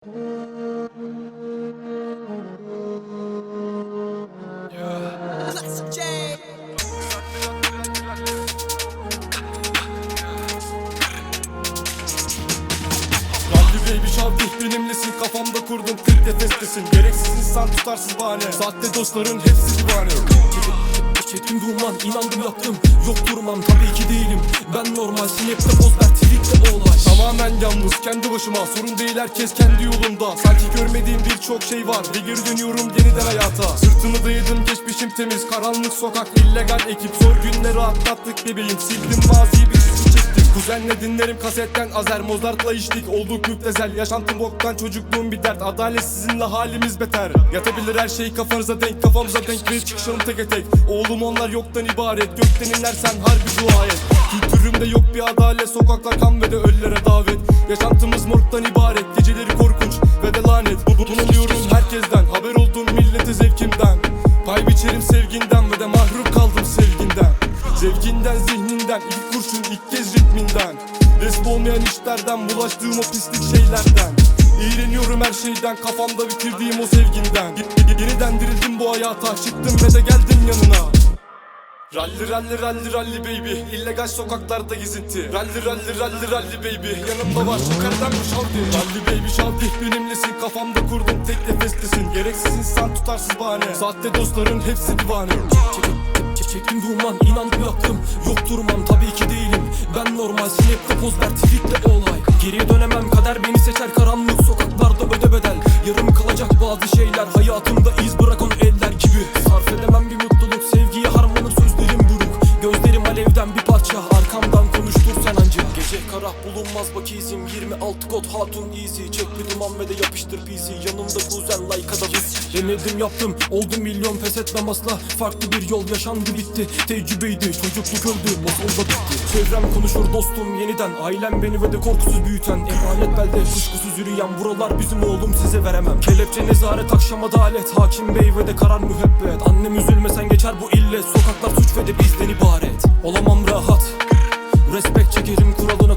Baby şavdih benimlesin, kafamda kurdum 40 nefestesin. Gereksiz insan, tutarsız bahane, sahte dostların hepsi divane. Çektim duman, inandım yaptım, yok durmam tabii ki değilim. Ben normal, snap'te poz ver, tweet'te olay. Tamamen yalnız, kendi başıma, sorun değil herkes kendi yolunda. Sanki görmediğim birçok şey var ve geri dönüyorum yeniden hayata. Sırtımı dayadım, geçmişim temiz, karanlık sokak, illegal ekip. Zor günleri atlattık bebeğim, sildim maziyi, bir çizgi çektim. Kuzenle dinlerim kasetten Azer, Mozart'la içtik, olduk müptezel. Yaşantım boktan, çocukluğum bir dert, adalet sizinle halimiz beter. Yatabilir her şey kafanıza denk, kafamıza denk ve çıkışalım tek tek. Oğlum onlar yoktan ibaret, gökten inlersen harbi dua et. Kültürümde yok bir adalet, sokaklar kan ve de ölülere davet. Yaşantımız morgdan ibaret, geceleri korkunç ve de lanet. Bulunuyorum herkesten, haber oldum millete zevkimden. Pay biçerim sevginden ve de mahrum kaldım sevginden. Zevkinden, zihninden, ilk kurşun ilk kez ritminden. Resmi olmayan işlerden, bulaştığım o pislik şeylerden. İğreniyorum her şeyden, kafamda bitirdiğim o sevginden. Yeniden dirildim bu hayata, çıktım ve de geldim yanına. Ralli ralli ralli ralli baby, illegal sokaklarda gezinti. Ralli ralli ralli ralli baby, yanımda var şekerden bir şavdi. Ralli baby şavdi benimlesin, kafamda kurdum tek nefestesin. Gereksiz insan, tutarsız bahane, sahte dostların hepsi divane. Çektim duman, inandım yaptım, yok durmam tabii ki değilim. Ben normal, snap'te poz ver, tweet'te olay. Geriye dönemem, kader beni seçer, karanlık sokaklarda öde bedel. Yarım kalacak bazı şeyler, hayatımda iz bırakan eller gibi. Sarf edemem bir mutluluk, sevgiye harmanım sözlerim buruk. Gözlerim alevden bir parça, arkamdan konuştur sen anca. Gece kara bulunmaz bak izim, 26 kod hatun easy. Çek bir duman ve de yapıştır PC, yanımda kuzen like'a da biz. Denedim yaptım, oldum milyon, pes etmem asla. Farklı bir yol yaşandı bitti, tecrübeydi, çocukluk öldü, masalda bitti. Çevrem konuşur dostum yeniden, ailem beni ve de korkusuz büyüten. Emanet belde kuşkusuz yürüyen, buralar bizim oğlum size veremem. Kelepçe nezaret, akşam adalet, hakim bey ve de karar müebbet. Annem üzülmesen geçer bu illet, sokaklar suç ve de bizden ibaret. Olamam rahat, respekt çekerim kuralına